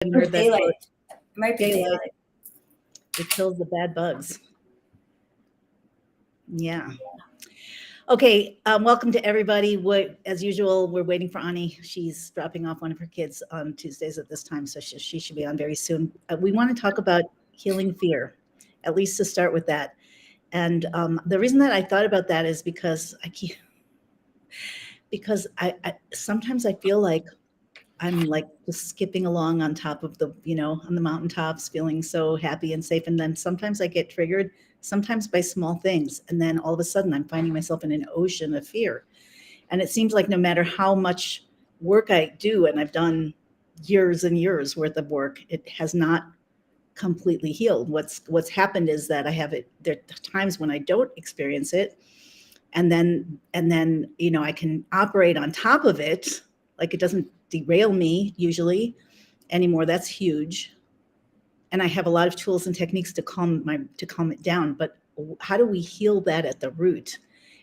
haven't heard that Daylight. quote. It might be daylight. It kills the bad bugs. Yeah. Okay. Welcome to everybody. As usual, we're waiting for Ani. She's dropping off one of her kids on Tuesdays at this time, so she should be on very soon. We want to talk about healing fear, at least to start with that. And the reason that I thought about that is because I sometimes I feel like I'm like just skipping along on top of on the mountaintops, feeling so happy and safe. And then sometimes I get triggered, sometimes by small things. And then all of a sudden I'm finding myself in an ocean of fear. And it seems like no matter how much work I do, and I've done years and years worth of work, it has not completely healed. What's happened is that I have it. There are times when I don't experience it. And then, I can operate on top of it. Like it doesn't derail me usually anymore. That's huge. And I have a lot of tools and techniques to calm it down. But how do we heal that at the root?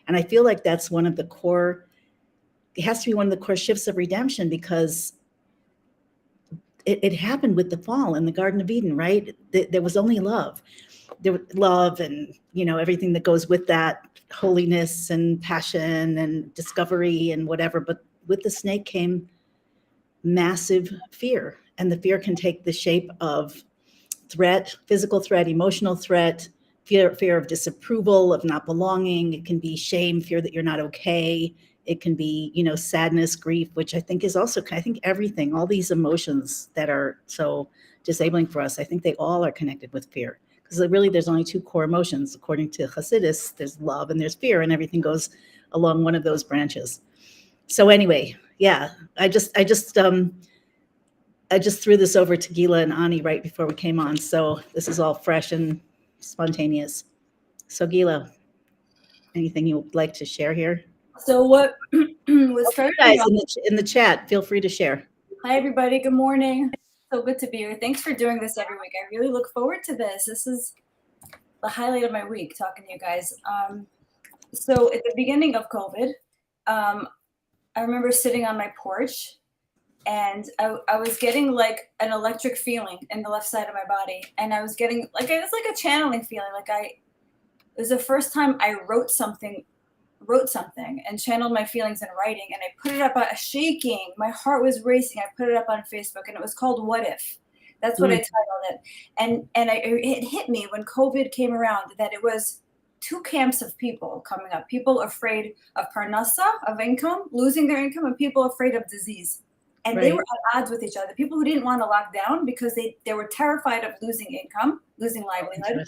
And I feel like that's it has to be one of the core shifts of redemption, because it happened with the fall in the Garden of Eden, right? There was only love. There was love and, everything that goes with that, holiness and passion and discovery and whatever. But with the snake came massive fear. And the fear can take the shape of threat, physical threat, emotional threat, fear of disapproval, of not belonging. It can be shame, fear that you're not okay. It can be, sadness, grief, which I think is also, everything, all these emotions that are so disabling for us, I think they all are connected with fear. Because really, there's only two core emotions. According to Hasidus, there's love and there's fear, and everything goes along one of those branches. So anyway, yeah, I just threw this over to Geula and Ani right before we came on. So this is all fresh and spontaneous. So Geula, anything you would like to share here? So what was starting Guys in the chat, feel free to share. Hi, everybody. Good morning. So good to be here. Thanks for doing this every week. I really look forward to this. This is the highlight of my week, talking to you guys. So at the beginning of COVID, I remember sitting on my porch, and I was getting like an electric feeling in the left side of my body. And I was getting like, it was like a channeling feeling. It was the first time I wrote something and channeled my feelings in writing, and I put it up, shaking, my heart was racing. I put it up on Facebook, and it was called What If. That's what I titled it. And it hit me when COVID came around that it was two camps of people coming up: people afraid of parnasa, of income, losing their income, and people afraid of disease. And They were at odds with each other. People who didn't want to lock down because they were terrified of losing income, losing livelihood.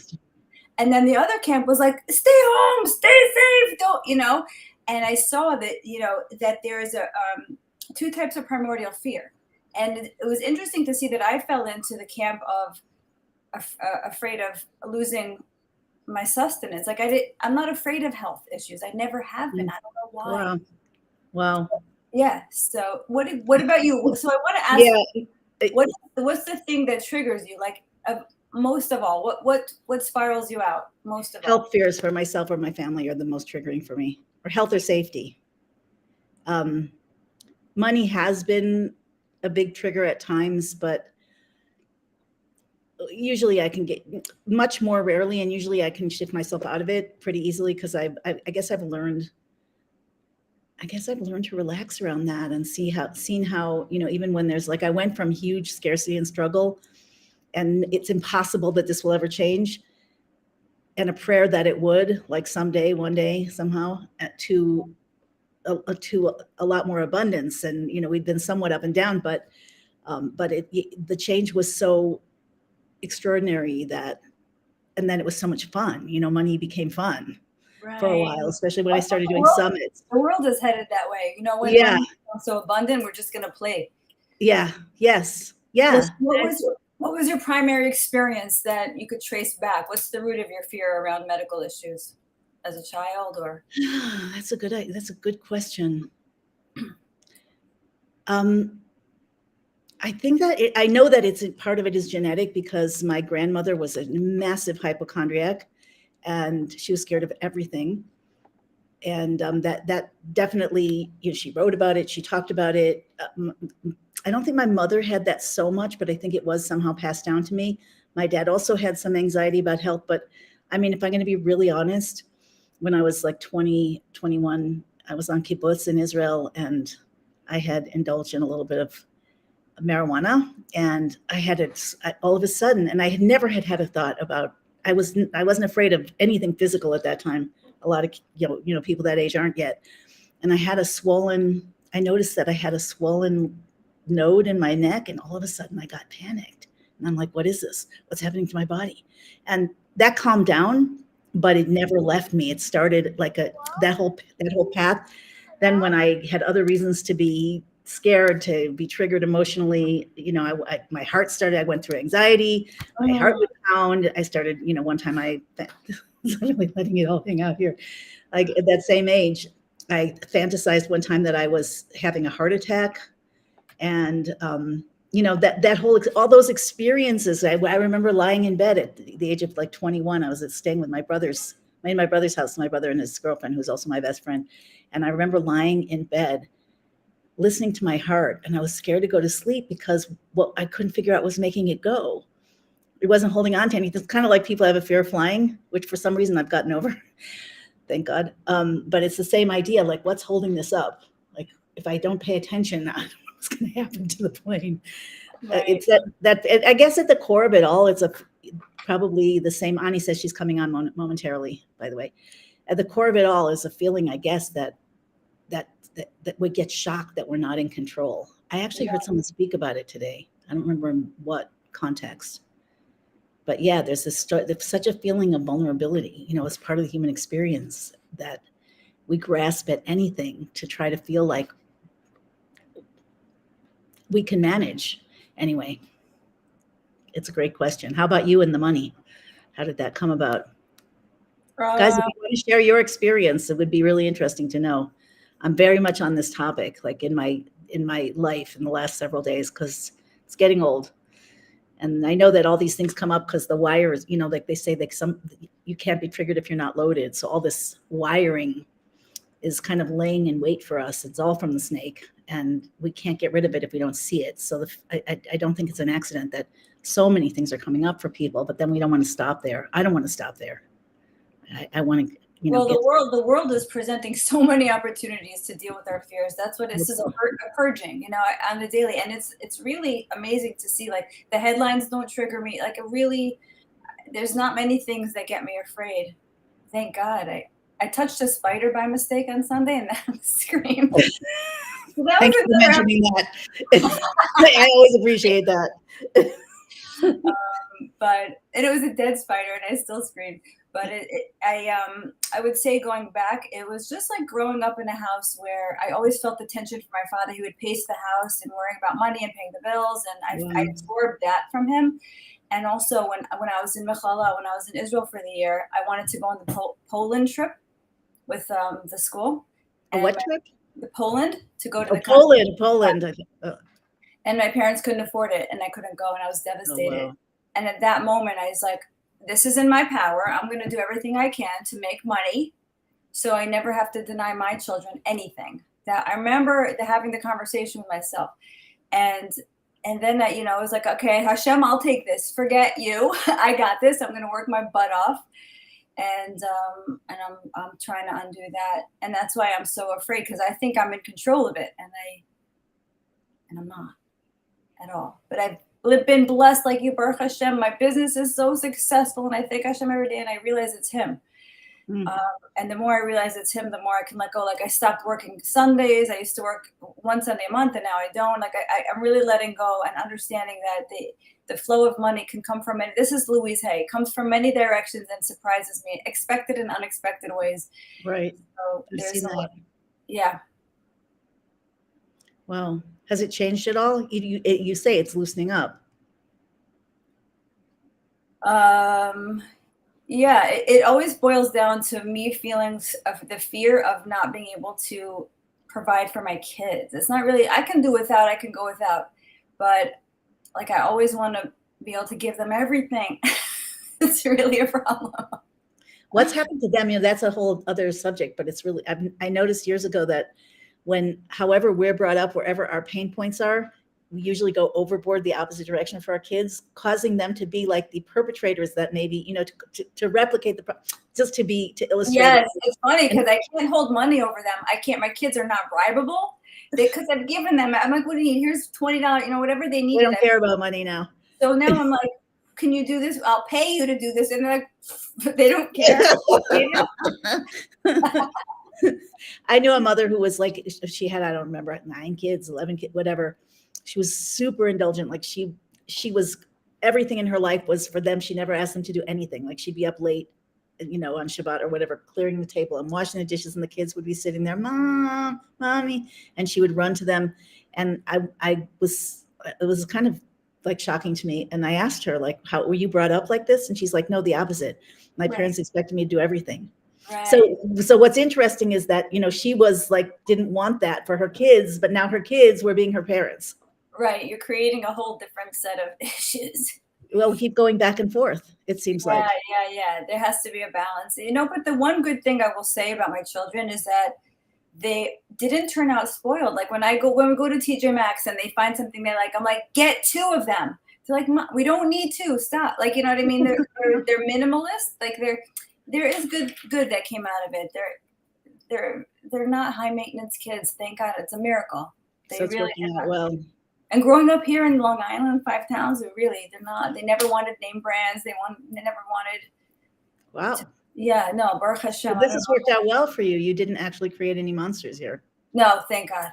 And then the other camp was like, stay home, stay safe, don't, And I saw that, that there is two types of primordial fear. And it was interesting to see that I fell into the camp of afraid of losing my sustenance. Like I'm not afraid of health issues. I never have been. I don't know why. Wow. Yeah. So what about you? So I want to ask, what's the thing that triggers you? Like, most of all, what spirals you out most of all? Health fears for myself or my family are the most triggering for me, or health or safety. Money has been a big trigger at times, but usually I can get, much more rarely, and usually I can shift myself out of it pretty easily, because I guess I've learned to relax around that and seen how, even when there's I went from huge scarcity and struggle, and it's impossible that this will ever change, and a prayer that it would, like someday, one day, somehow, to a lot more abundance. And we've been somewhat up and down, but the change was so extraordinary and then it was so much fun. Money became fun for a while, especially when I started doing summits. The world is headed that way. When money becomes so abundant, we're just gonna play. Yeah. Yes. Yeah. What was your primary experience that you could trace back? What's the root of your fear around medical issues as a child? Or that's a good question. I think that I know that it's part of it is genetic, because my grandmother was a massive hypochondriac, and she was scared of everything. And that definitely, she wrote about it, she talked about it. I don't think my mother had that so much, but I think it was somehow passed down to me. My dad also had some anxiety about health, but I mean, if I'm going to be really honest, when I was like 20, 21, I was on kibbutz in Israel, and I had indulged in a little bit of marijuana, and I had it all of a sudden, and I had never had a thought about, I wasn't afraid of anything physical at that time. A lot of, people that age aren't yet. And I noticed that I had a swollen node in my neck, and all of a sudden I got panicked. And I'm like, what is this? What's happening to my body? And that calmed down, but it never left me. It started like that whole path. Then when I had other reasons to be scared, to be triggered emotionally, my heart started, I went through anxiety, my heart would pound. I started, one time I'm really letting it all hang out here. Like at that same age, I fantasized one time that I was having a heart attack, and that whole, all those experiences. I remember lying in bed at the age of like 21. I was staying with my in my brother's house, my brother and his girlfriend, who's also my best friend. And I remember lying in bed, listening to my heart, and I was scared to go to sleep because what I couldn't figure out was making it go. It wasn't holding on to anything. It's kind of like people have a fear of flying, which for some reason I've gotten over. Thank God. But it's the same idea. Like, what's holding this up? Like, if I don't pay attention, I don't know what's going to happen to the plane. Right. It's that I guess at the core of it all, it's probably the same. Ani says she's coming on momentarily, by the way. At the core of it all is a feeling, I guess, that we get shocked that we're not in control. I actually heard someone speak about it today. I don't remember in what context. But yeah, there's such a feeling of vulnerability, as part of the human experience, that we grasp at anything to try to feel like we can manage. Anyway, it's a great question. How about you and the money? How did that come about? Guys, if you want to share your experience, it would be really interesting to know. I'm very much on this topic, like in my life in the last several days, because it's getting old. And I know that all these things come up because the wires, like they say, like you can't be triggered if you're not loaded. So all this wiring is kind of laying in wait for us. It's all from the snake, and we can't get rid of it if we don't see it. So I don't think it's an accident that so many things are coming up for people, but then we don't want to stop there. I don't want to stop there. I want to, the world is presenting so many opportunities to deal with our fears. That's what this is, a purging, on the daily. And it's really amazing to see, like, the headlines don't trigger me. Like, there's not many things that get me afraid. Thank God. I touched a spider by mistake on Sunday, and that screamed. Thank you for mentioning that. I always appreciate that. And it was a dead spider, and I still screamed. But I would say, going back, it was just like growing up in a house where I always felt the tension from my father. He would pace the house and worrying about money and paying the bills, and I absorbed that from him. And also when I was in Mechala, when I was in Israel for the year, I wanted to go on the Poland trip with the school. And what trip? The Poland, to go to the Poland. And my parents couldn't afford it, and I couldn't go, and I was devastated. Wow. And at that moment, I was like, this is in my power. I'm going to do everything I can to make money, so I never have to deny my children anything. That I remember having the conversation with myself, and then I was like, okay, Hashem, I'll take this. Forget you. I got this. I'm going to work my butt off, and I'm trying to undo that, and that's why I'm so afraid, because I think I'm in control of it, and I'm not at all. But I've been blessed like you, Baruch Hashem. My business is so successful, and I thank Hashem every day, and I realize it's Him. And the more I realize it's Him, the more I can let go. Like, I stopped working Sundays. I used to work one Sunday a month, and now I don't. Like, I'm really letting go and understanding that the flow of money can come from many. This is Louise Hay. It comes from many directions and surprises me, expected and unexpected ways. Right. So there's yeah. Wow. Has it changed at all? You say it's loosening up. Yeah, it always boils down to me feelings of the fear of not being able to provide for my kids. It's not really, I can do without, I can go without, but like, I always want to be able to give them everything. It's really a problem. What's happened to them? That's a whole other subject, but it's really, I noticed years ago that however we're brought up, wherever our pain points are, we usually go overboard the opposite direction for our kids, causing them to be like the perpetrators that maybe, to replicate just to illustrate. Yes, it's funny because I can't hold money over them. I can't. My kids are not bribable because I've given them. I'm like, what do you need? Here's $20. Whatever they need. They don't care about money now. So now I'm like, can you do this? I'll pay you to do this. And they're like, they don't care. I knew a mother who was like, she had, I don't remember, 9 kids, 11 kids, whatever. She was super indulgent. Like she was, everything in her life was for them. She never asked them to do anything. Like she'd be up late, on Shabbat or whatever, clearing the table and washing the dishes, and the kids would be sitting there, Mom, Mommy, and she would run to them. And it was kind of like shocking to me. And I asked her, like, how were you brought up like this? And she's like, no, the opposite. My parents expected me to do everything. Right. So what's interesting is that, she was like, didn't want that for her kids, but now her kids were being her parents. Right. You're creating a whole different set of issues. Well, we keep going back and forth, it seems like. Yeah. There has to be a balance. But the one good thing I will say about my children is that they didn't turn out spoiled. Like when we go to TJ Maxx and they find something they like, I'm like, get 2 of them. They're like, Mom, we don't need 2. Stop. Like, you know what I mean? They're minimalist. Like there is good that came out of it. They're not high maintenance kids. Thank God. It's a miracle. So it's really working out well. And growing up here in Long Island, 5 towns, they never wanted name brands. They never wanted. Wow. No, Baruch Hashem. So this has worked out well for you. You didn't actually create any monsters here. No, thank God.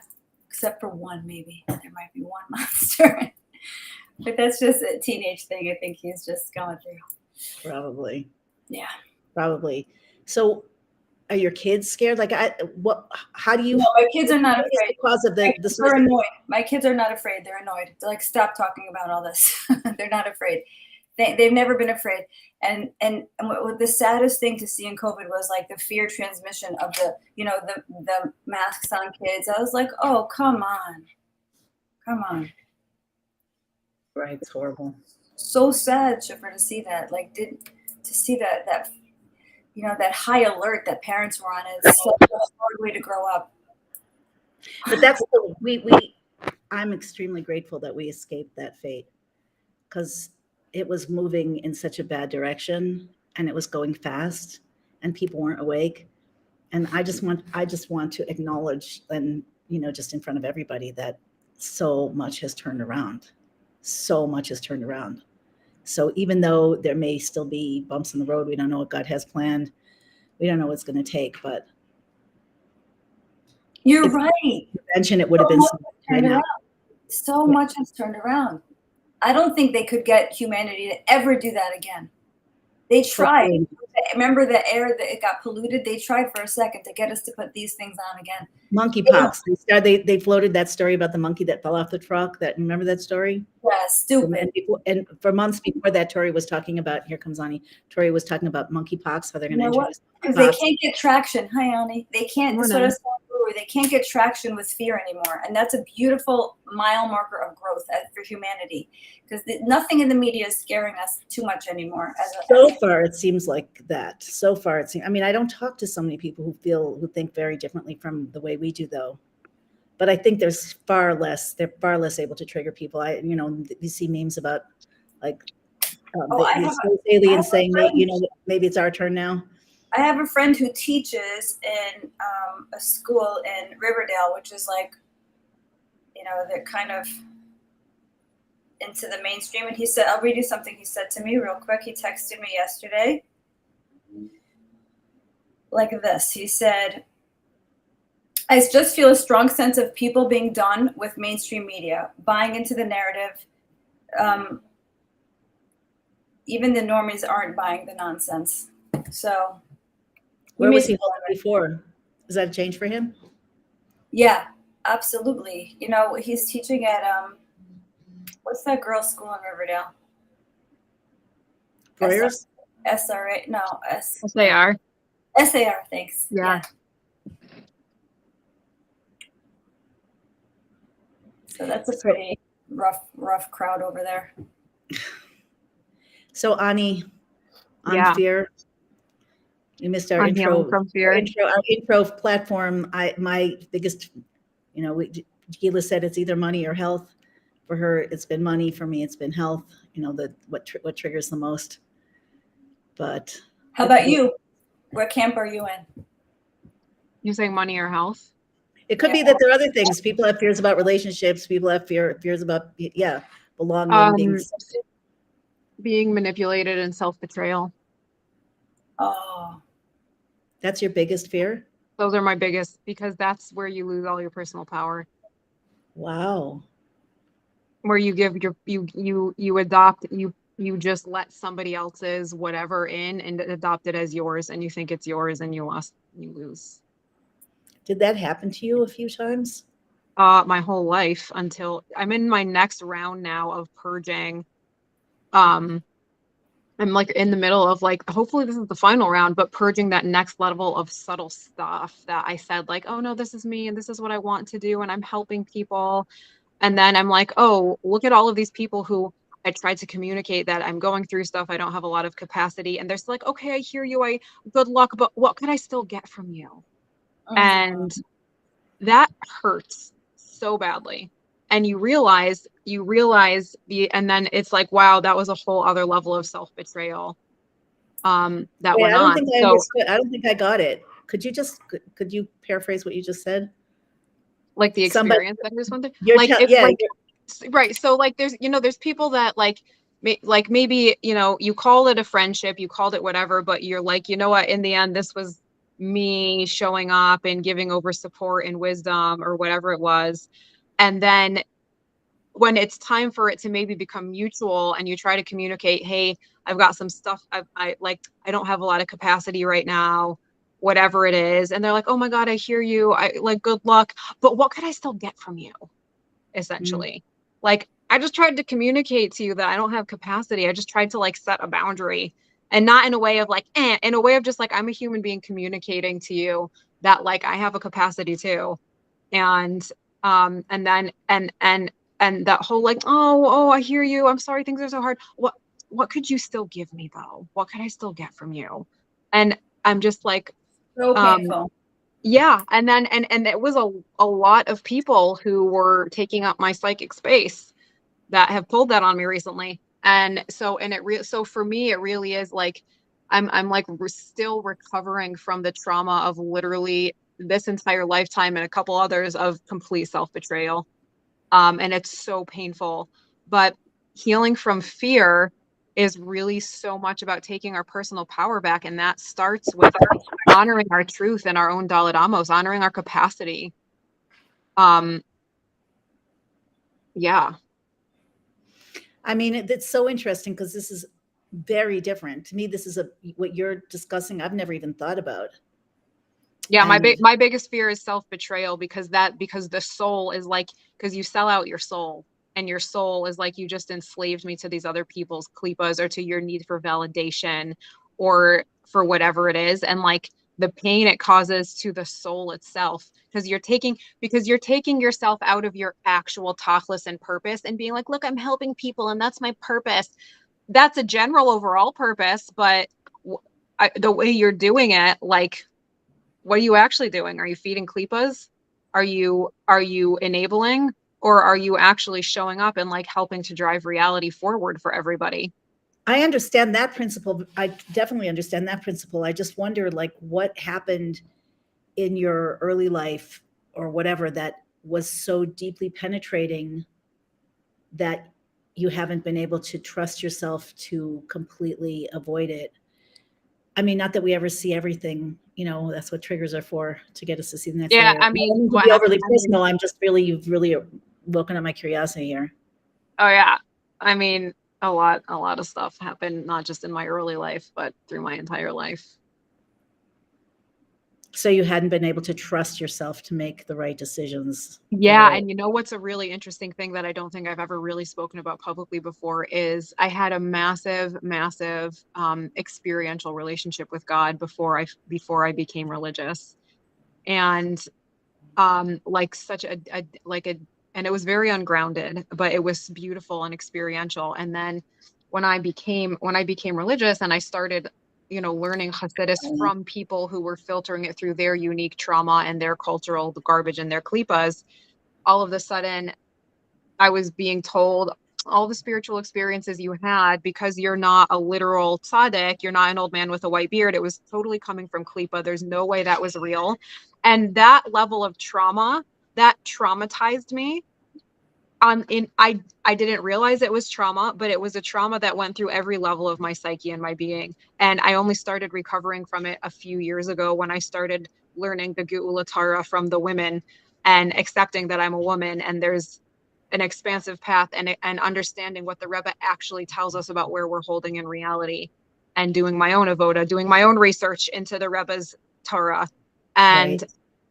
Except for one, maybe. There might be one monster. But that's just a teenage thing. I think he's just going through. Probably. Yeah. Probably. So are your kids scared? Like, how do you? No, my kids are not afraid. Because of they're annoyed. My kids are not afraid. They're annoyed. They're like, stop talking about all this. They're not afraid. They've never been afraid. And what the saddest thing to see in COVID was like the fear transmission of the masks on kids. I was like, oh, come on. Right. It's horrible. So sad, Shifra, to see that. Like, to see that that high alert that parents were on. It's such a hard way to grow up. But that's I'm extremely grateful that we escaped that fate, because it was moving in such a bad direction and it was going fast and people weren't awake. And I just want to acknowledge, and just in front of everybody, that so much has turned around. So much has turned around. So even though there may still be bumps in the road, we don't know what God has planned. We don't know what's going to take, but you're right. Prevention, it would have been right now. So much has turned around. I don't think they could get humanity to ever do that again. They tried. Remember the air that it got polluted? They tried for a second to get us to put these things on again. Monkeypox. They floated that story about the monkey that fell off the truck. Remember that story? Yeah, stupid. And for months before that, Tori was talking about, here comes Ani. Tori was talking about monkeypox, how they're going to introduce. Because they can't get traction. Hi, Ani. They can't. They can't get traction with fear anymore, and that's a beautiful mile marker of growth for humanity. Because nothing in the media is scaring us too much anymore. So far, it seems like that. So far, it seems. I mean, I don't talk to so many people who think very differently from the way we do, though. But I think they're far less able to trigger people. You see memes about like aliens saying, maybe it's our turn now. I have a friend who teaches in a school in Riverdale, which is like, they're kind of into the mainstream. And he said, I'll read you something he said to me real quick. He texted me yesterday like this. He said, I just feel a strong sense of people being done with mainstream media, buying into the narrative. Even the normies aren't buying the nonsense. So where was he before? Is that a change for him? Yeah, absolutely. He's teaching at what's that girls' school in Riverdale? Breyers? SRA? No, SAR. SAR, thanks. Yeah. So that's a pretty rough crowd over there. So Ani, on fear. You missed our intro. From fear. Our intro platform. My biggest, Geula said it's either money or health. For her, it's been money. For me, it's been health. You know, what triggers the most. But How about you? What camp are you in? You saying money or health? it could be that there are other things. People have fears about relationships. People have fears about belonging. Being manipulated and self-betrayal. Oh, That's your biggest fear? Those are my biggest, because that's where you lose all your personal power. Wow. Where you give you adopt, you just let somebody else's whatever in and adopt it as yours, and you think it's yours, and you lose. Did that happen to you a few times? My whole life, until I'm in my next round now of purging. I'm like in the middle of like, hopefully this is the final round, but purging that next level of subtle stuff that I said, like, oh no, this is me and this is what I want to do and I'm helping people. And then I'm like, oh, look at all of these people who I tried to communicate that I'm going through stuff. I don't have a lot of capacity. And they're still like, okay, I hear you. Good luck, but what could I still get from you? And that hurts so badly. And you realize and then it's like, wow, that was a whole other level of self-betrayal that went I don't on. think I understood. I don't think I got it. Could you paraphrase what you just said? Like the experience that I just went through. Right. So like there's people that like maybe, you call it a friendship, you called it whatever, but you're like, you know what, in the end, this was me showing up and giving over support and wisdom or whatever it was. And then when it's time for it to maybe become mutual and you try to communicate, hey, I've got some stuff, I don't have a lot of capacity right now, whatever it is. And they're like, oh my God, I hear you. I like, good luck. But what could I still get from you? Essentially. Like, I just tried to communicate to you that I don't have capacity. I just tried to like set a boundary, and not in a way of like, in a way of just like, I'm a human being communicating to you that like I have a capacity too. And then and that whole like, oh, I hear you. I'm sorry things are so hard. What could you still give me though? What could I still get from you? And I'm just like, so painful. Yeah. And then, and it was a lot of people who were taking up my psychic space that have pulled that on me recently. And so, so for me, it really is like, I'm like still recovering from the trauma of literally this entire lifetime and a couple others of complete self-betrayal. And it's so painful, but healing from fear is really so much about taking our personal power back. And that starts with honoring our truth and our own Daladamos, honoring our capacity. Yeah. I mean, it's so interesting because this is very different. To me, this is what you're discussing, I've never even thought about. Yeah, my biggest fear is self-betrayal, because the soul is like, because you sell out your soul, and your soul is like, you just enslaved me to these other people's klipas or to your need for validation or for whatever it is. And like the pain it causes to the soul itself, because you're taking yourself out of your actual tachlis and purpose and being like, look, I'm helping people and that's my purpose. That's a general overall purpose, but the way you're doing it, like, what are you actually doing? Are you feeding klipas? Are you enabling, or are you actually showing up and like helping to drive reality forward for everybody? I understand that principle. I definitely understand that principle. I just wonder, like, what happened in your early life or whatever that was so deeply penetrating that you haven't been able to trust yourself to completely avoid it. I mean, not that we ever see everything, that's what triggers are for, to get us to see the next layer. I mean, to be overly personal. You've really woken up my curiosity here. Oh yeah. I mean, a lot of stuff happened, not just in my early life, but through my entire life. So you hadn't been able to trust yourself to make the right decisions. Yeah. And you know what's a really interesting thing that I don't think I've ever really spoken about publicly before is I had a massive experiential relationship with God before I became religious. And like such a and it was very ungrounded, but it was beautiful and experiential. And then when I became religious and I started learning Hasidus from people who were filtering it through their unique trauma and their cultural garbage and their klipas, all of a sudden I was being told all the spiritual experiences you had, because you're not a literal tzaddik, you're not an old man with a white beard. It was totally coming from klipa. There's no way that was real. And that level of trauma, that traumatized me. I didn't realize it was trauma, but it was a trauma that went through every level of my psyche and my being. And I only started recovering from it a few years ago when I started learning the Geula Torah from the women and accepting that I'm a woman and there's an expansive path, and understanding what the Rebbe actually tells us about where we're holding in reality, and doing my own avoda, doing my own research into the Rebbe's Torah. And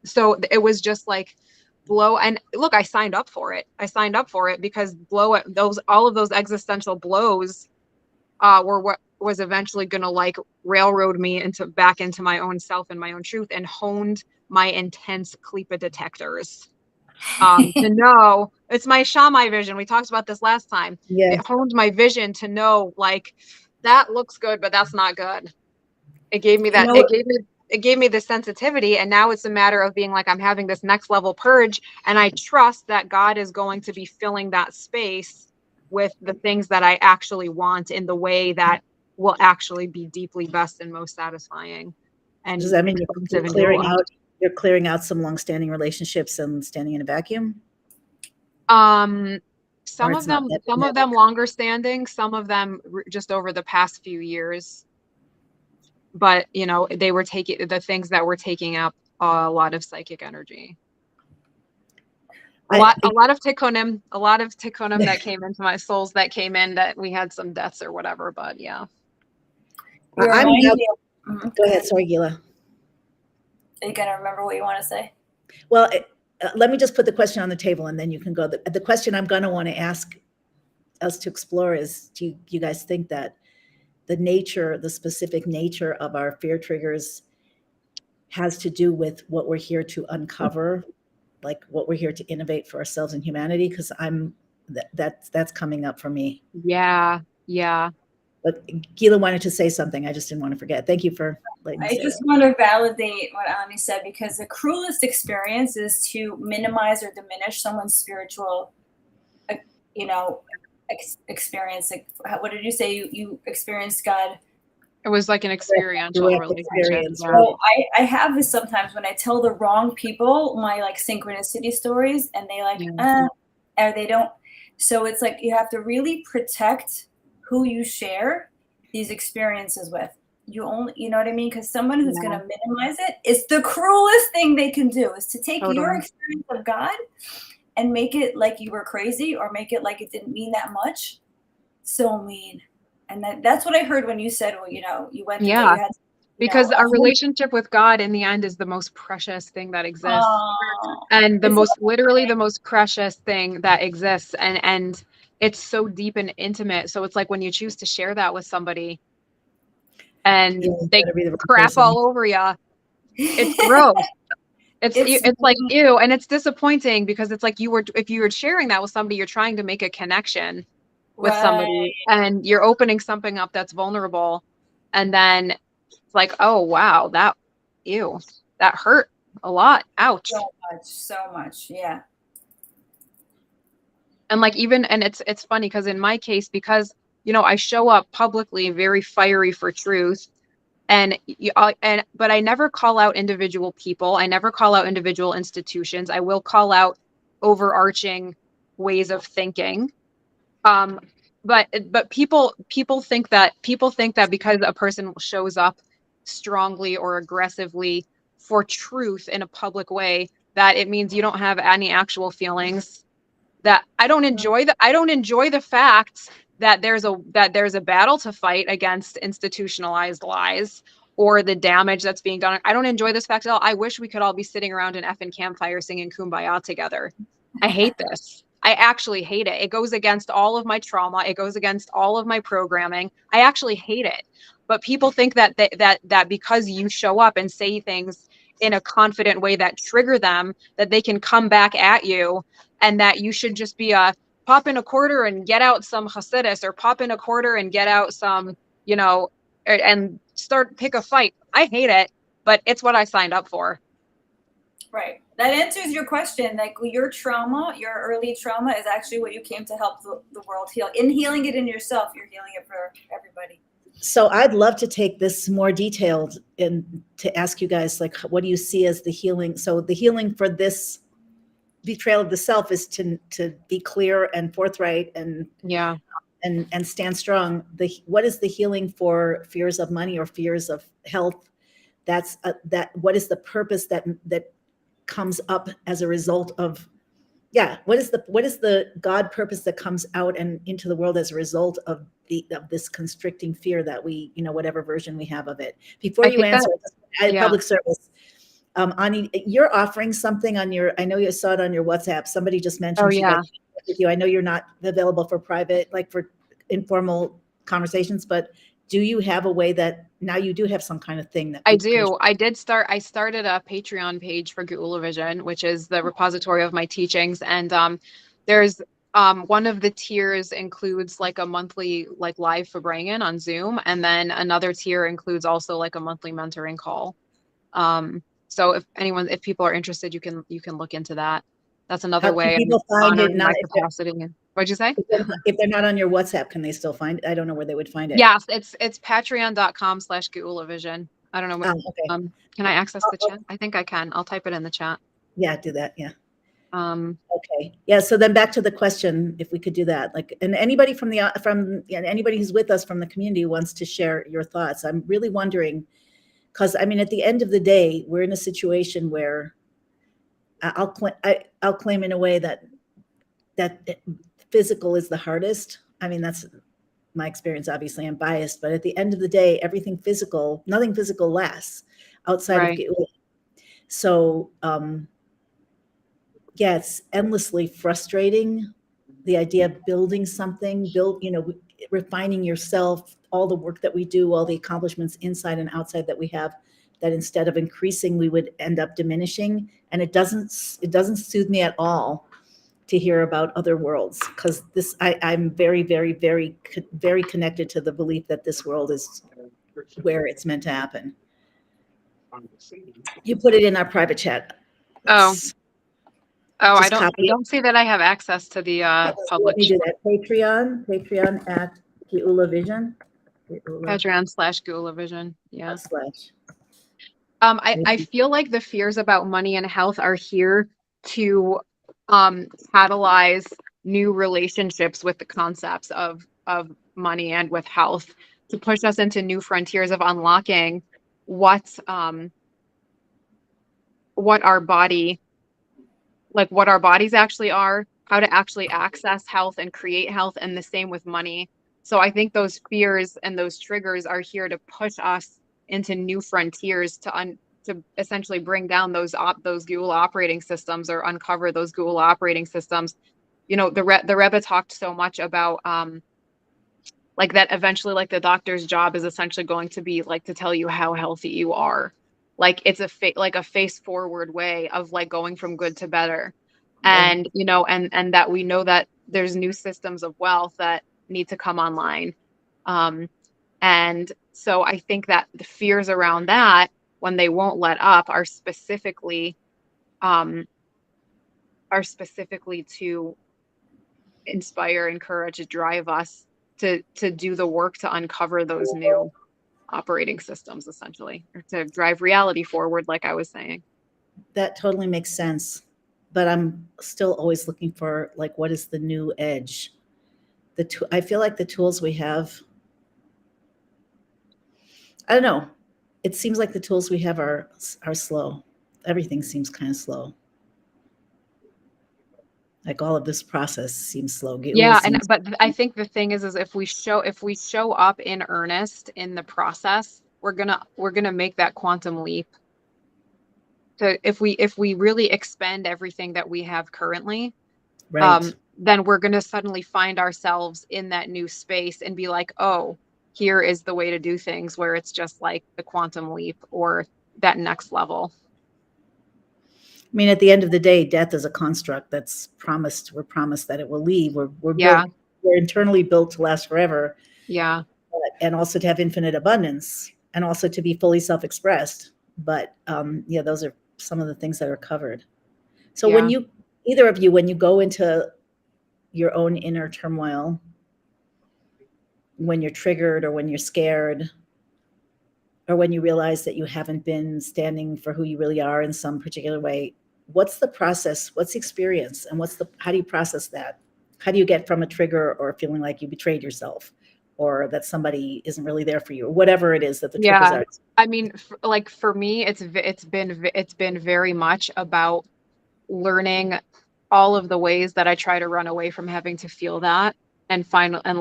so it was just like, blow. And look, I signed up for it because all of those existential blows were what was eventually going to like railroad me back into my own self and my own truth, and honed my intense klipa detectors to know. It's my Shammai vision. We talked about this last time. Yeah. It honed my vision to know, like, that looks good, but that's not good. It gave me that. It gave me the sensitivity, and now it's a matter of being like, I'm having this next level purge, and I trust that God is going to be filling that space with the things that I actually want in the way that will actually be deeply best and most satisfying. And does that mean you're clearing out some long-standing relationships and standing in a vacuum? Some of them longer standing, some of them just over the past few years. But, you know, they were taking the things that were taking up a lot of psychic energy. A lot of tikkunim that came into my souls, that came in, that we had some deaths or whatever. But yeah. Go ahead. Sorry, Geula. Are you going to remember what you want to say? Well, let me just put the question on the table, and then you can go. The question I'm going to want to ask us to explore is, do you guys think that the specific nature of our fear triggers has to do with what we're here to uncover, like what we're here to innovate for ourselves and humanity? Because that's coming up for me. Yeah. But Geula wanted to say something. I just didn't want to forget. Thank you for letting me say I just want to validate what Ani said, because the cruelest experience is to minimize or diminish someone's spiritual, experience. Like, what did you say? You experienced God? It was like an experiential relationship. So I have this sometimes when I tell the wrong people my like synchronicity stories, and they like, or they don't. So it's like, you have to really protect who you share these experiences with. You know what I mean? Because someone who's going to minimize it is the cruelest thing they can do, is to take your experience of God and make it like you were crazy, or make it like it didn't mean that much. So mean. And that's what I heard when you said, well, you went through that, you had, because our relationship with God in the end is the most precious thing that exists. And the most precious thing that exists. And it's so deep and intimate. So it's like when you choose to share that with somebody and they crap all over you, it's gross. It's like, ew. And it's disappointing, because it's like if you were sharing that with somebody, you're trying to make a connection with somebody, and you're opening something up that's vulnerable. And then it's like, oh, wow, that hurt a lot. Ouch. So much. Yeah. And like, it's funny, because in my case, because, I show up publicly very fiery for truth, but I never call out individual people. I never call out individual institutions. I will call out overarching ways of thinking. But people think that because a person shows up strongly or aggressively for truth in a public way, that it means you don't have any actual feelings. That I don't enjoy the fact that there's a battle to fight against institutionalized lies or the damage that's being done. I don't enjoy this fact at all. I wish we could all be sitting around an effing campfire singing Kumbaya together. I hate this. I actually hate it. It goes against all of my trauma. It goes against all of my programming. I actually hate it. But people think that because you show up and say things in a confident way that trigger them, that they can come back at you, and that you should just be pop in a quarter and get out some Hasidus, or pop in a quarter and get out some, and pick a fight. I hate it, but it's what I signed up for. Right. That answers your question. Like your trauma, your early trauma is actually what you came to help the world heal. In healing it in yourself, you're healing it for everybody. So I'd love to take this more detailed and to ask you guys, like, what do you see as the healing? So the healing for this betrayal of the self is to be clear and forthright and stand strong. What is the healing for fears of money or fears of health? That's what is the purpose that comes up as a result of, what is the God purpose that comes out and into the world as a result of this constricting fear that we, whatever version we have of it. Before you answer, public service. You're offering something on your, I know you saw it on your WhatsApp. Somebody just mentioned with you. I know you're not available for private, like for informal conversations, but do you have a way that now you do have some kind of thing that I do. I started a Patreon page for Geula Vision, which is the repository of my teachings. And there's one of the tiers includes like a monthly like live Reframing on Zoom. And then another tier includes also like a monthly mentoring call. So if people are interested, you can look into that. That's another way. People find it my capacity. What'd you say? If they're not on your WhatsApp, can they still find it? I don't know where they would find it. Yes, it's patreon.com/GeulaVision. I don't know what, okay. Can I access the chat? I think I can. I'll type it in the chat. Yeah, do that. Yeah. Okay. Yeah. So then back to the question, if we could do that, like, and anybody anybody who's with us from the community wants to share your thoughts. I'm really wondering, because I mean, at the end of the day, we're in a situation where I'll claim in a way that physical is the hardest. I mean, that's my experience. Obviously, I'm biased, but at the end of the day, nothing physical lasts outside of Geula. So, it's endlessly frustrating. The idea of building something, refining yourself, all the work that we do, all the accomplishments inside and outside that we have, that instead of increasing, we would end up diminishing. And it doesn't soothe me at all to hear about other worlds, because I'm very, very, very, very connected to the belief that this world is where it's meant to happen. You put it in our private chat. I don't see that I have access to the public. Let me do that. Patreon at Geula Vision. Patreon/Geula Vision. Yeah. / I feel like the fears about money and health are here to catalyze new relationships with the concepts of money and with health, to push us into new frontiers of unlocking what our bodies actually are, how to actually access health and create health, and the same with money. So I think those fears and those triggers are here to push us into new frontiers, to essentially bring down those Geula operating systems, or uncover those Geula operating systems. The Rebbe talked so much about like that eventually, like the doctor's job is essentially going to be like to tell you how healthy you are. Like it's a face forward way of like going from good to better. And and that we know that there's new systems of wealth that need to come online. And so I think that the fears around that, when they won't let up, are specifically to inspire, encourage, drive us to do the work to uncover those new operating systems, essentially, or to drive reality forward, like I was saying. That totally makes sense. But I'm still always looking for, like, what is the new edge? I feel like the tools we have, I don't know. It seems like the tools we have are slow. Everything seems kind of slow. Like all of this process seems slow. But I think the thing is if we show up in earnest in the process, we're gonna make that quantum leap. So if we really expend everything that we have currently, then we're gonna suddenly find ourselves in that new space and be like, oh, here is the way to do things, where it's just like the quantum leap or that next level. I mean, at the end of the day, death is a construct that's promised. We're promised that it will leave. We're internally built to last forever. Yeah. And also to have infinite abundance, and also to be fully self-expressed. But those are some of the things that are covered. So when you, either of you, when you go into your own inner turmoil, when you're triggered or when you're scared, or when you realize that you haven't been standing for who you really are in some particular way, what's the process? What's the experience? And how do you process that? How do you get from a trigger or feeling like you betrayed yourself or that somebody isn't really there for you or whatever it is that the triggers are? I mean, like for me, it's been very much about learning all of the ways that I try to run away from having to feel that and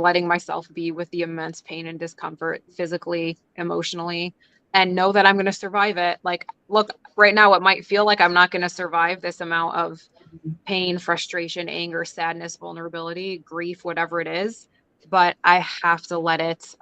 letting myself be with the immense pain and discomfort physically, emotionally, and know that I'm going to survive it. Like, look, right now, it might feel like I'm not going to survive this amount of pain, frustration, anger, sadness, vulnerability, grief, whatever it is, but I have to let it,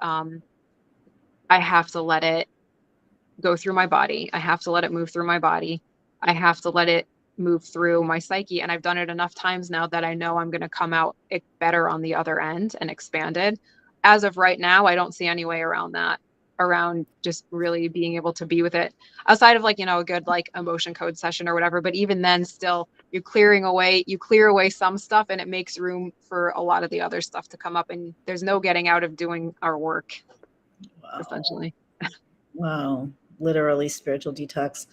go through my body. I have to let it move through my body. I have to let it move through my psyche. And I've done it enough times now that I know I'm going to come out better on the other end and expanded. As of right now, I don't see any way around that, around just really being able to be with it outside of like, a good like emotion code session or whatever. But even then still you clear away some stuff and it makes room for a lot of the other stuff to come up, and there's no getting out of doing our work. Wow. Essentially. Wow. Literally spiritual detox.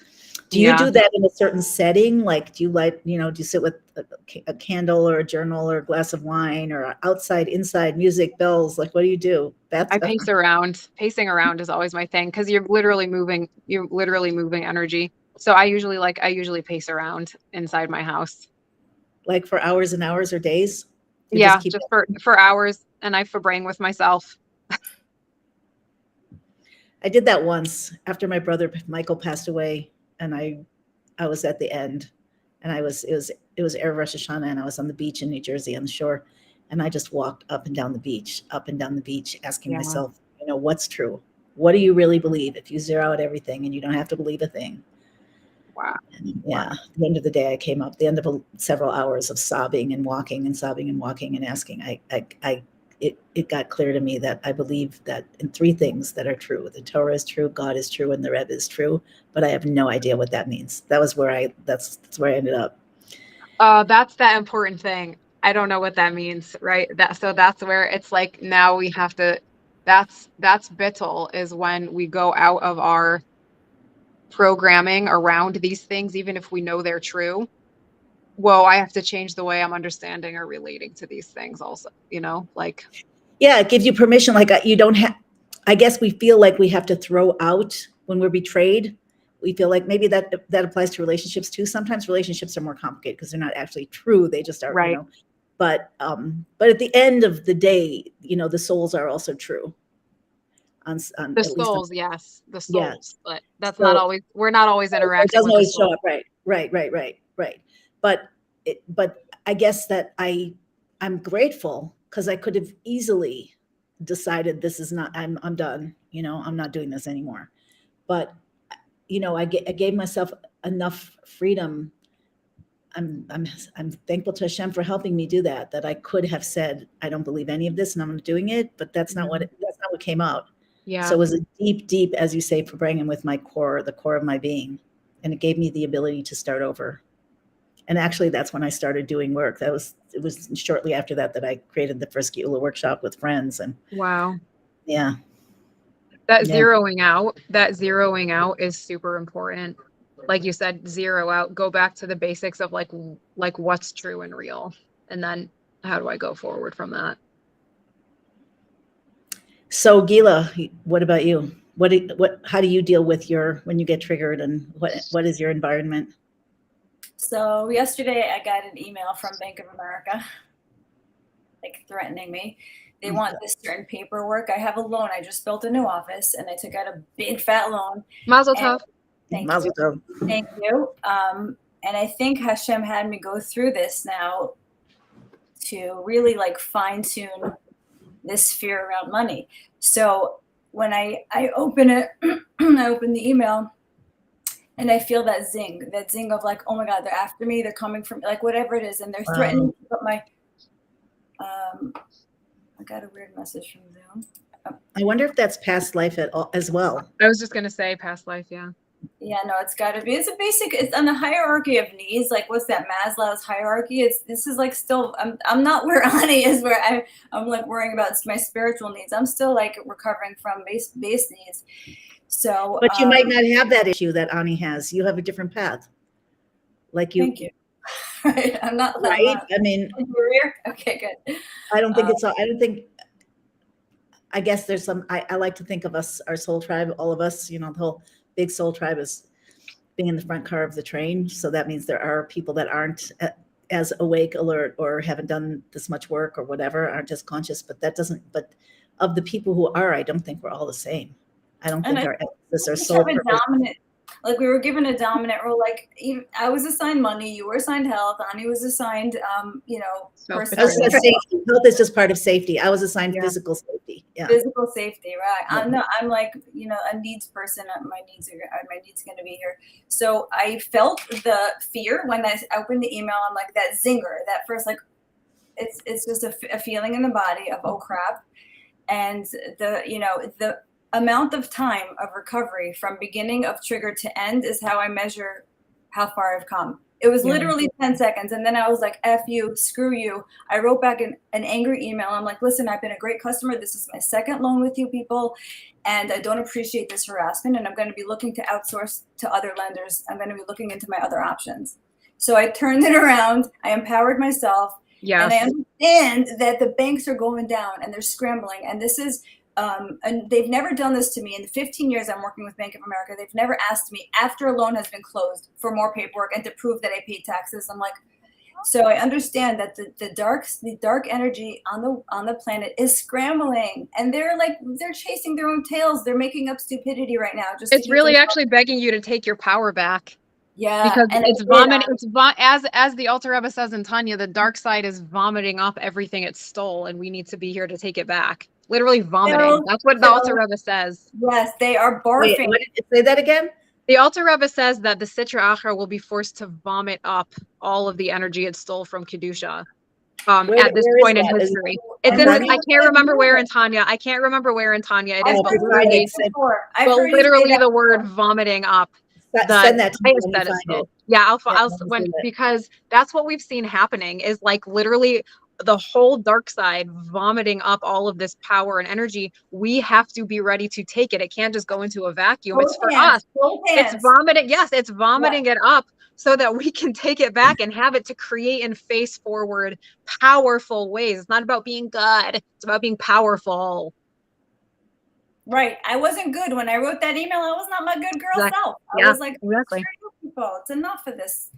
Do you do that in a certain setting? Like, do you sit with a candle or a journal or a glass of wine or outside, inside, music, bells? Like, what do you do? I pace around. Pacing around is always my thing because you're literally moving energy. So I usually pace around inside my house. Like for hours and hours or days? Just for hours, and I brain with myself. I did that once after my brother Michael passed away, and I was at the end, and it was Erev Rosh Hashanah, and I was on the beach in New Jersey on the shore, and I just walked up and down the beach, asking myself, what's true? What do you really believe? If you zero out everything and you don't have to believe a thing. Wow. And at the end of the day, I came up, the end of several hours of sobbing and walking and sobbing and walking and asking, it got clear to me that I believe that in three things that are true. The Torah is true, God is true, and the Rebbe is true, but I have no idea what that means. That's where I ended up. That's that important thing. I don't know what that means, right? That's where it's like, now we have to, that's bittul, is when we go out of our programming around these things, even if we know they're true. Whoa, I have to change the way I'm understanding or relating to these things also, like. Yeah, it gives you permission. Like you don't have, I guess we feel like we have to throw out when we're betrayed. We feel like maybe that applies to relationships too. Sometimes relationships are more complicated because they're not actually true. They just are, right. But at the end of the day, the souls are also true. On the souls, yes, the souls, yeah. But that's so, not always. We're not always interacting. It doesn't with always show up, right. But I guess that I'm grateful because I could have easily decided this is not. I'm done. I'm not doing this anymore. But I gave myself enough freedom. I'm thankful to Hashem for helping me do that. That I could have said I don't believe any of this and I'm not doing it. But that's not what came out. Yeah. So it was a deep, as you say, Reframing with my core, the core of my being, and it gave me the ability to start over. And actually, that's when I started doing work. It was shortly after that I created the first Geula workshop with friends. And wow, yeah. Zeroing out is super important. Like you said, zero out, go back to the basics of like what's true and real. And then how do I go forward from that? So Geula, what about you? How do you deal with when you get triggered, and what is your environment? So yesterday I got an email from Bank of America, like threatening me. They want this certain paperwork. I have a loan. I just built a new office and I took out a big fat loan. Mazel tov. Thank you. Thank you. And I think Hashem had me go through this now to really like fine tune this fear around money. So when I open it, I open the email and I feel that zing of like, oh my God, they're after me. They're coming from like whatever it is. And they're threatening to put my, I got a weird message from Zoom. I wonder if that's past life as well. I was just going to say past life. Yeah. Yeah, no, it's got to be. It's a basic. It's on the hierarchy of needs. Like, what's that Maslow's hierarchy? This is like still. I'm not where Ani is. Where I'm like worrying about my spiritual needs. I'm still like recovering from base needs. So, but you might not have that issue that Ani has. You have a different path. Like you. Thank you. Right. I'm not right. I mean, okay, good. I don't think it's. I don't think. I guess there's some. I like to think of us, our soul tribe, all of us. You know, the whole big soul tribe is being in the front car of the train. So that means there are people that aren't as awake, alert, or haven't done this much work or whatever, aren't as conscious. But that doesn't. But of the people who are, I don't think we're all the same. I don't think our soul purpose. Like we were given a dominant role. Like I was assigned money, you were assigned health, Ani was assigned, health is just part of safety. I was assigned physical safety. Yeah, physical safety, right? Yeah. I'm like a needs person. My needs going to be here. So I felt the fear when I opened the email. I'm like that zinger, that first it's just a feeling in the body of oh crap, and the amount of time of recovery from beginning of trigger to end is how I measure how far I've come. It was literally 10 seconds. And then I was like, F you, screw you. I wrote back an angry email. I'm like, listen, I've been a great customer. This is my second loan with you people. And I don't appreciate this harassment. And I'm going to be looking to outsource to other lenders. I'm going to be looking into my other options. So I turned it around. I empowered myself. Yes. And I understand that the banks are going down and they're scrambling. And this is, and they've never done this to me in the 15 years I'm working with Bank of America. They've never asked me after a loan has been closed for more paperwork and to prove that I paid taxes. I'm like, so I understand that the dark energy on the planet is scrambling, and they're chasing their own tails. They're making up stupidity right now. It's really actually begging you to take your power back. Yeah, because it's vomiting. As the Alter Rebbe says in Tanya, the dark side is vomiting up everything it stole, and we need to be here to take it back. Literally vomiting. That's what the Alter Rebbe says. Yes, they are barfing. Wait, say that again. The Alter Rebbe says that the Sitra Achra will be forced to vomit up all of the energy it stole from Kedusha. At this point in history, it's in. I can't remember where in Tanya. I can't remember where in Tanya it is. But literally the word vomiting up. Send that to me. Yeah, because that's what we've seen happening is like literally the whole dark side vomiting up all of this power and energy. We have to be ready to take it. It can't just go into a vacuum. It's for us. It's vomiting. Yes, it's vomiting it up so that we can take it back and have it to create and face forward powerful ways. It's not about being good. It's about being powerful. Right. I wasn't good when I wrote that email. I was not my good girl self. I was like, exactly. People, it's enough of this.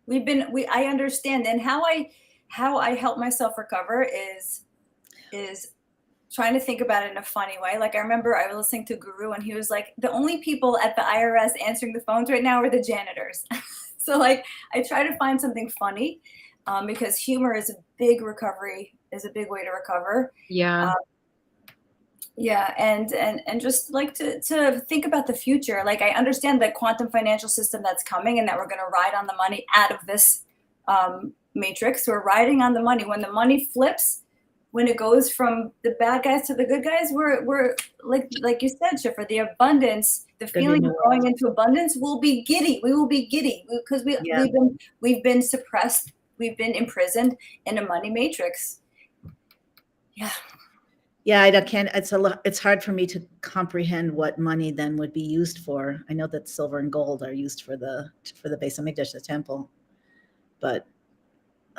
I understand. And how I help myself recover is trying to think about it in a funny way. Like I remember I was listening to Guru and he was like, the only people at the IRS answering the phones right now are the janitors. So like I try to find something funny because humor is a big way to recover. Yeah. Yeah, and just like to think about the future. Like I understand the quantum financial system that's coming and that we're going to ride on the money out of this matrix. We're riding on the money. When the money flips, when it goes from the bad guys to the good guys, we're like you said, Schiffer, the abundance, the feeling of going into abundance will be giddy. We will be giddy because we've been suppressed. We've been imprisoned in a money matrix. Yeah. Yeah, I can't. It's hard for me to comprehend what money then would be used for. I know that silver and gold are used for the Beis Hamikdash, the temple, but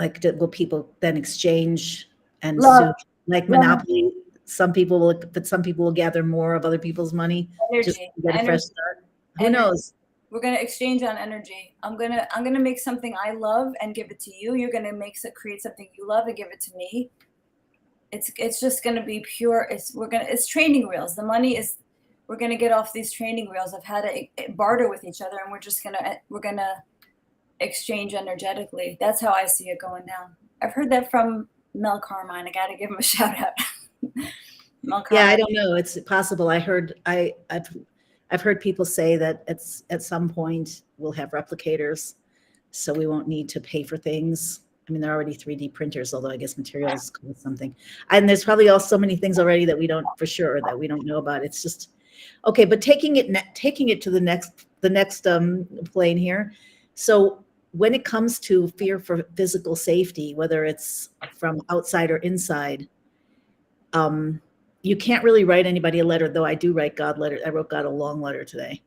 like, will people then exchange and sue, like Monopoly? Some people will gather more of other people's money just to get a fresh start. Who knows? We're gonna exchange on energy. I'm gonna make something I love and give it to you. You're gonna create something you love and give it to me. It's just going to be pure. It's training wheels. The money is, we're going to get off these training wheels of how to barter with each other. And we're going to exchange energetically. That's how I see it going down. I've heard that from Mel Carmine. I got to give him a shout out. Mel Carmine. Yeah, I don't know. It's possible. I've heard people say that at some point we'll have replicators, so we won't need to pay for things. I mean, there are already 3D printers, although I guess materials cost something. And there's probably also so many things already that we don't know about. It's just, Okay, but taking it to the next plane here. So when it comes to fear for physical safety, whether it's from outside or inside, you can't really write anybody a letter, though I do write God letters. I wrote God a long letter today.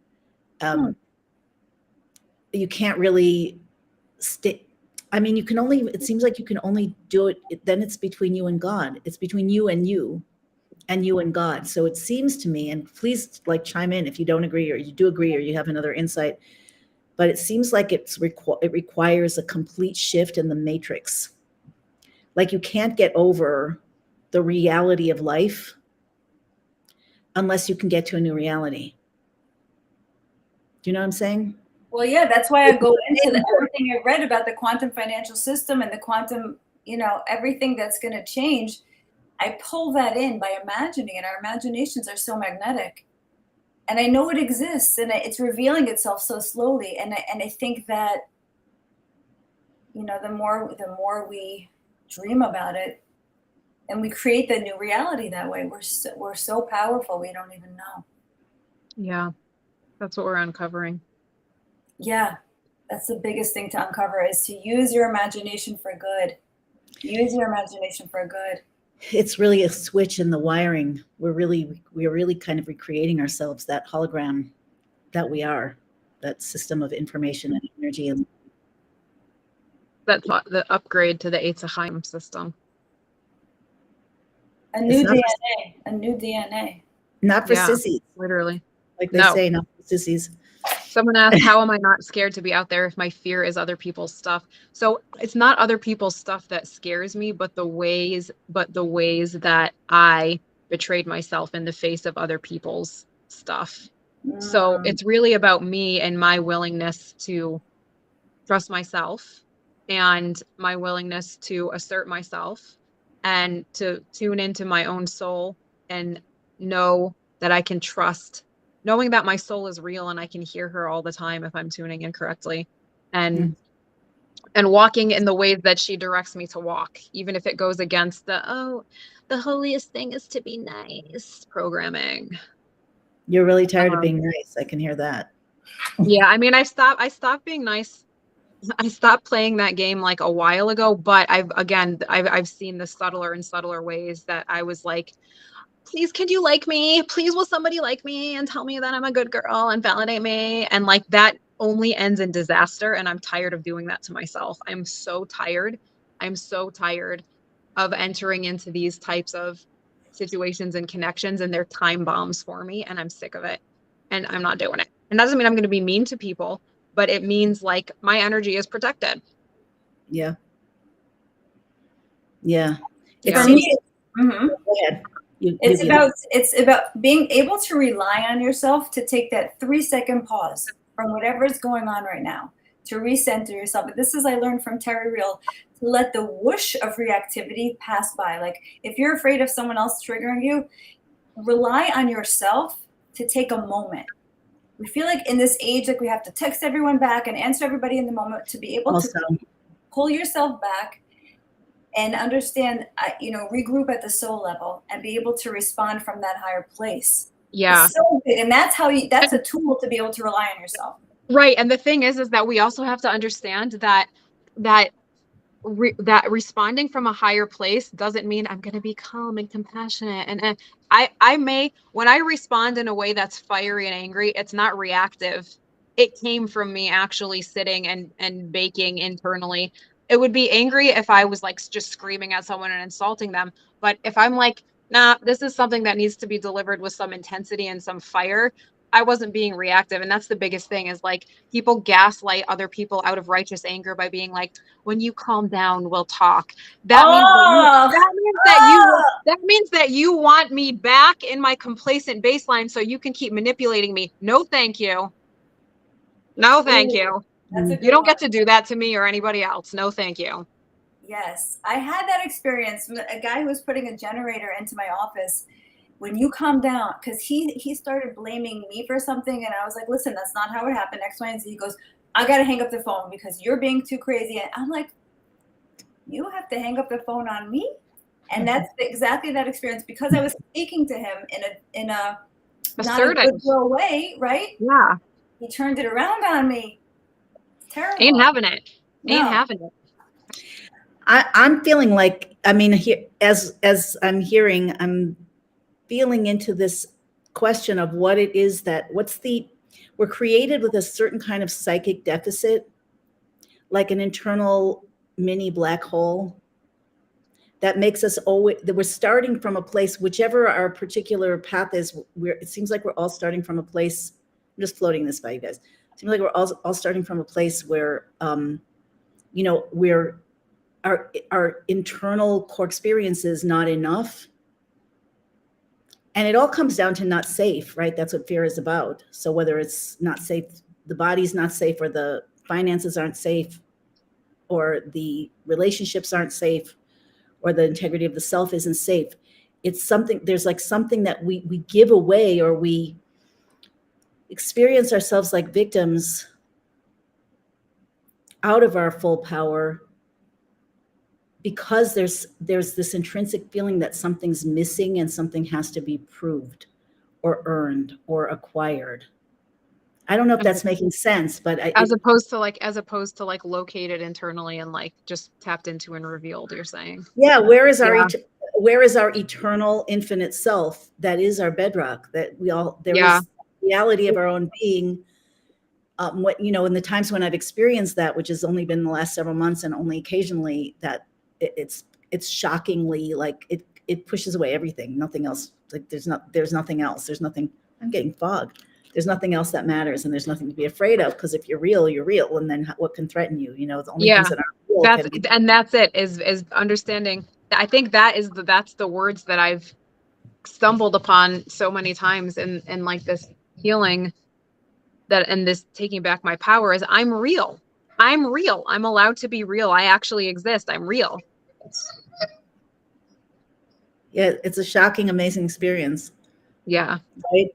You can't really I mean, you can only, it seems like you can only do it, then it's between you and God. It's between you and you and God. So it seems to me, and please like chime in if you don't agree or you do agree or you have another insight, but it seems like it requires a complete shift in the matrix. Like you can't get over the reality of life unless you can get to a new reality. Do you know what I'm saying? Well, yeah, that's why I go into everything I read about the quantum financial system and the quantum, everything that's going to change. I pull that in by imagining it. Our imaginations are so magnetic. And I know it exists, and it's revealing itself so slowly. And I think that, the more we dream about it, and we create the new reality that way. We're so powerful, we don't even know. Yeah, that's what we're uncovering. Yeah, that's the biggest thing to uncover, is to use your imagination for good. Use your imagination for good. It's really a switch in the wiring. We're really kind of recreating ourselves, that hologram that we are, that system of information and energy. And that's the upgrade to the Eitz Chaim system. A new DNA. Not for sissies. Literally. Like they say, not for sissies. Someone asked, how am I not scared to be out there if my fear is other people's stuff? So it's not other people's stuff that scares me, but the ways that I betrayed myself in the face of other people's stuff. So it's really about me and my willingness to trust myself and my willingness to assert myself and to tune into my own soul and know that I can trust, knowing that my soul is real and I can hear her all the time if I'm tuning in correctly, and walking in the ways that she directs me to walk, even if it goes against the holiest thing is to be nice programming. You're really tired of being nice. I can hear that. Yeah, I mean, I stopped being nice. I stopped playing that game like a while ago, but I've seen the subtler and subtler ways that I was like, please, could you like me? Please, will somebody like me and tell me that I'm a good girl and validate me? And like that only ends in disaster. And I'm tired of doing that to myself. I'm so tired. I'm so tired of entering into these types of situations and connections, and they're time bombs for me. And I'm sick of it. And I'm not doing it. And that doesn't mean I'm going to be mean to people, but it means like my energy is protected. Yeah. Yeah. Go ahead. It's about being able to rely on yourself to take that 3-second pause from whatever is going on right now, to recenter yourself. But this is, I learned from Terry Real, to let the whoosh of reactivity pass by. Like if you're afraid of someone else triggering you, rely on yourself to take a moment. We feel like in this age, like we have to text everyone back and answer everybody in the moment, to be able to pull yourself back and understand, regroup at the soul level and be able to respond from that higher place. Yeah. It's so big. And that's that's a tool to be able to rely on yourself. Right. And the thing is that we also have to understand that responding from a higher place doesn't mean I'm going to be calm and compassionate. And I may, when I respond in a way that's fiery and angry, it's not reactive. It came from me actually sitting and baking internally. It would be angry if I was like just screaming at someone and insulting them. But if I'm like, nah, this is something that needs to be delivered with some intensity and some fire, I wasn't being reactive. And that's the biggest thing, is like people gaslight other people out of righteous anger by being like, when you calm down, we'll talk. That means that you want me back in my complacent baseline so you can keep manipulating me. No, thank you. No, thank you. You don't get to do that to me or anybody else. No, thank you. Yes. I had that experience. A guy who was putting a generator into my office. When you calm down, because he started blaming me for something, and I was like, listen, that's not how it happened, X, Y, and Z. He goes, I got to hang up the phone because you're being too crazy. And I'm like, you have to hang up the phone on me? And that's exactly that experience, because I was speaking to him in a Assertive. Not a good girl way, right? Yeah. He turned it around on me. Terrible. Ain't having it. No. Ain't having it. I'm feeling like, I mean, here, as I'm hearing, I'm feeling into this question of what it is that, we're created with a certain kind of psychic deficit, like an internal mini black hole that makes us always, that we're starting from a place, whichever our particular path is, it seems like we're all starting from a place, I'm just floating this by you guys. It seems like we're all starting from a place where, you know, our internal core experience is not enough. And it all comes down to not safe, right? That's what fear is about. So whether it's not safe, the body's not safe, or the finances aren't safe, or the relationships aren't safe, or the integrity of the self isn't safe. It's something, there's like something that we give away, or we experience ourselves like victims out of our full power, because there's this intrinsic feeling that something's missing and something has to be proved or earned or acquired. I don't know if that's making sense, but as opposed to like located internally and like just tapped into and revealed, you're saying. Yeah, where is our eternal infinite self that is our bedrock, that there is reality of our own being. What, you know, in the times when I've experienced that, which has only been the last several months and only occasionally, that it's shockingly like it pushes away everything, nothing else. Like there's nothing else. There's nothing, I'm getting fogged. There's nothing else that matters, and there's nothing to be afraid of, because if you're real, you're real. And then what can threaten you? You know, the only things that aren't real. And that's it, is understanding. I think that's the words that I've stumbled upon so many times in like this healing, that, and this taking back my power, is I'm real. I'm real. I'm allowed to be real. I actually exist. I'm real. Yeah, it's a shocking, amazing experience. Yeah. Right?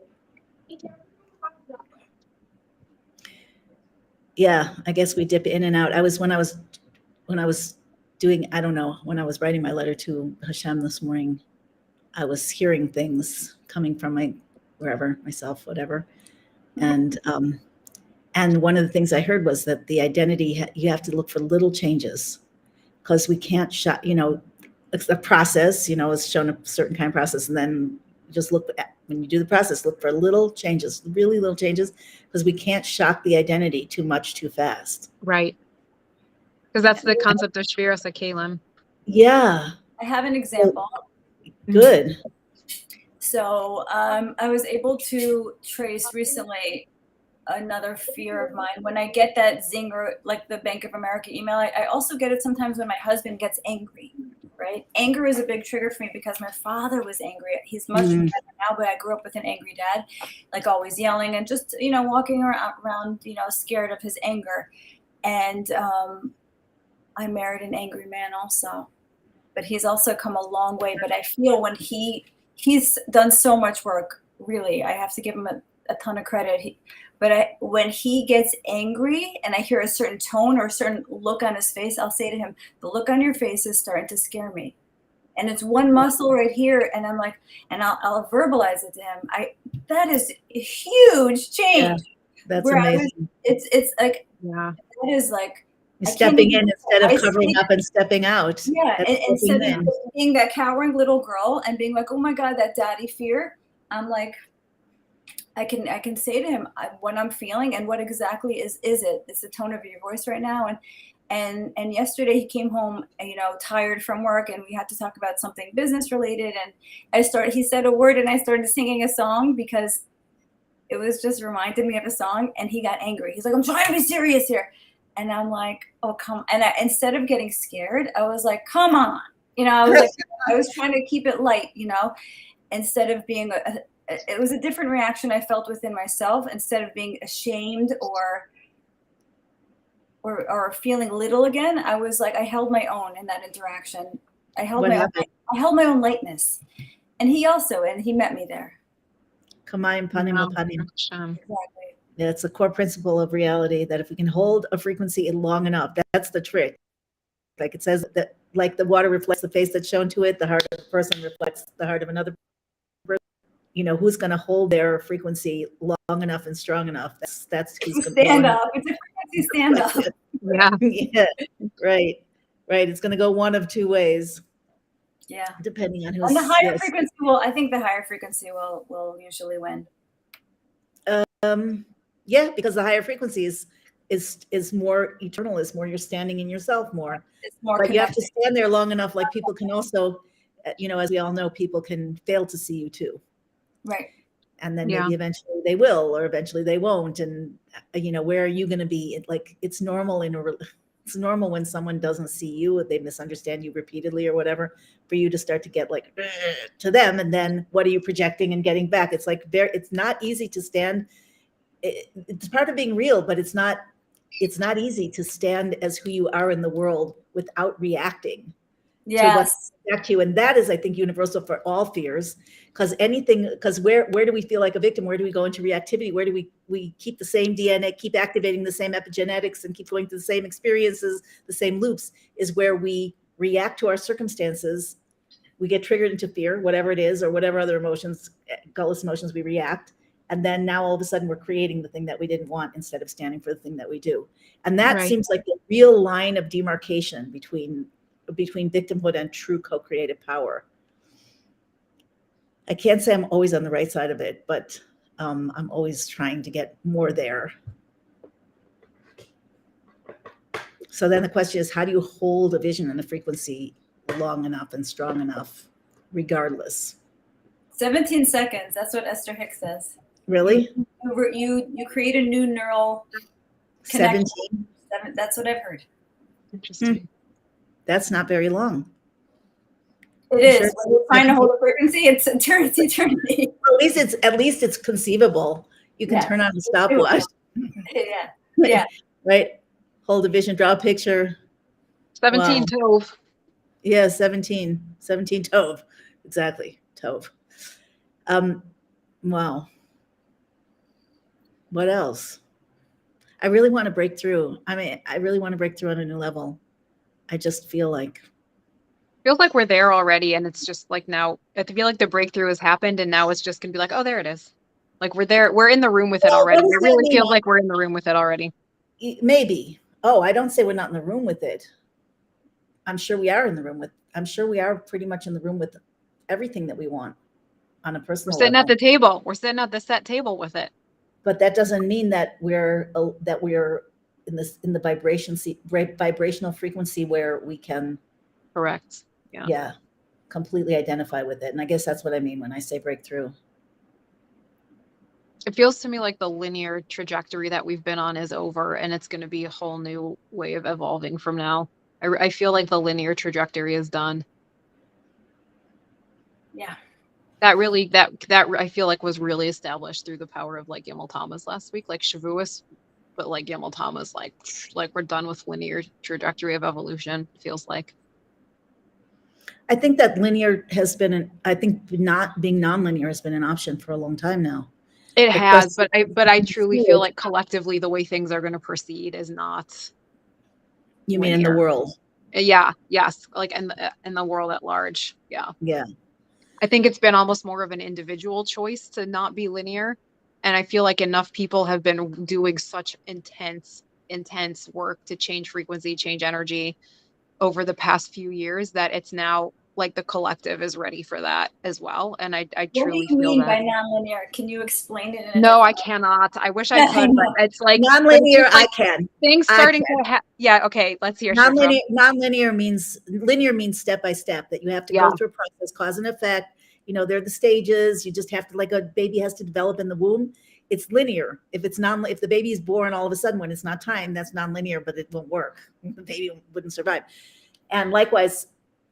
Yeah, I guess we dip in and out. When I was doing, I don't know, when I was writing my letter to Hashem this morning, I was hearing things coming from myself, whatever. And one of the things I heard was that the identity, you have to look for little changes, because we can't you know, it's a process, you know, it's shown a certain kind of process. And then just when you do the process, look for little changes, really little changes, because we can't shock the identity too much too fast. Right. Because that's the concept of Shvira Kalim. Yeah. I have an example. Good. So I was able to trace recently another fear of mine. When I get that zinger, like the Bank of America email, I also get it sometimes when my husband gets angry, right? Anger is a big trigger for me, because my father was angry. He's much better now, but I grew up with an angry dad, like always yelling and just, you know, walking around, you know, scared of his anger. And I married an angry man also, but he's also come a long way. But I feel when he's done so much work, really, I have to give him a ton of credit. When he gets angry and I hear a certain tone or a certain look on his face, I'll say to him, the look on your face is starting to scare me. And it's one muscle right here. And I'm like, and I'll verbalize it to him. That is a huge change. Yeah, that's amazing. It's like, yeah, that is like, stepping in instead of covering up and stepping out. Yeah. And instead of being that cowering little girl and being like, oh my God, that daddy fear. I'm like, I can say to him what I'm feeling and what exactly is it. It's the tone of your voice right now. And yesterday he came home, you know, tired from work, and we had to talk about something business related. And he said a word, and I started singing a song because it was just reminded me of a song. And he got angry. He's like, I'm trying to be serious here. And I'm like, oh, come. And instead of getting scared, I was like, come on. You know, I was trying to keep it light, you know, instead of being it was a different reaction I felt within myself. Instead of being ashamed or feeling little again, I was like, I held my own in that interaction. I held my own lightness. And he met me there. Kamayim panim panim. Exactly. Yeah, it's a core principle of reality that if we can hold a frequency long enough, that's the trick. Like it says that, like the water reflects the face that's shown to it, the heart of a person reflects the heart of another person. who's going to hold their frequency long enough and strong enough. That's who's going to stand up. It's a frequency stand up. Yeah. Yeah. Right. It's going to go one of two ways. Yeah. Depending on who's. And the higher frequency I think the higher frequency will usually win. Yeah, because the higher frequency is more eternal, is more you're standing in yourself more. It's more but connected. You have to stand there long enough, like people can also, as we all know, people can fail to see you too. Right. And then maybe eventually they will, or eventually they won't. And where are you going to be? Like, it's normal it's normal when someone doesn't see you, or they misunderstand you repeatedly or whatever, for you to start to get like to them. And then what are you projecting and getting back? It's like it's not easy to stand. It's part of being real, but it's not easy to stand as who you are in the world without reacting to what's back to you. And that is, I think, universal for all fears, because where do we feel like a victim? Where do we go into reactivity? Where do we keep the same DNA, keep activating the same epigenetics, and keep going through the same experiences, the same loops, is where we react to our circumstances. We get triggered into fear, whatever it is, or whatever other emotions, gutless emotions, we react. And then now all of a sudden we're creating the thing that we didn't want instead of standing for the thing that we do. And that seems like the real line of demarcation between victimhood and true co-creative power. I can't say I'm always on the right side of it, but I'm always trying to get more there. So then the question is, how do you hold a vision and a frequency long enough and strong enough, regardless? 17 seconds. That's what Esther Hicks says. Really? You create a new neural connection. 17? That's what I've heard. Interesting. That's not very long. It is. Sure, when you're trying to hold a frequency, it's eternity. At least it's conceivable. You can turn on the stopwatch. Yeah. Right. Hold a vision, draw a picture. 17 Tove. Yeah, 17 Tove. Exactly. Tove. Wow. What else? I really want to break through. I really want to break through on a new level. I just feel like we're there already, and it's just like now I feel like the breakthrough has happened, and now it's just gonna be like, oh, there it is. Like we're there, we're in the room with it already. It really feels like we're in the room with it already. Maybe. Oh, I don't say we're not in the room with it. I'm sure we are I'm sure we are pretty much in the room with everything that we want on a personal level. We're sitting at the table. We're sitting at the set table with it. But that doesn't mean that we're in the vibrational frequency where we can. Correct. Yeah. Completely identify with it. And I guess that's what I mean when I say breakthrough. It feels to me like the linear trajectory that we've been on is over, and it's going to be a whole new way of evolving from now. I feel like the linear trajectory is done. Yeah. That I feel like was really established through the power of like Gimel Tammuz last week, like Shavuos, but like Gimel Tammuz, like we're done with linear trajectory of evolution. Feels like. I think that linear has been I think not being nonlinear has been an option for a long time now. It has, but I truly feel like collectively the way things are going to proceed is not. You mean in the world? Yeah. Yes. Like in the world at large. Yeah. Yeah. I think it's been almost more of an individual choice to not be linear. And I feel like enough people have been doing such intense work to change frequency, change energy over the past few years that it's now like the collective is ready for that as well. And I truly feel that. What do you mean by nonlinear? Can you explain it? No, I cannot. I wish I could, but it's like nonlinear. I can. Things starting to yeah. Okay, let's hear. Nonlinear means step by step, that you have to go through a process, cause and effect. They're the stages. You just have to, like a baby has to develop in the womb. It's linear. If the baby is born all of a sudden when it's not time, that's nonlinear, but it won't work. The baby wouldn't survive. And likewise,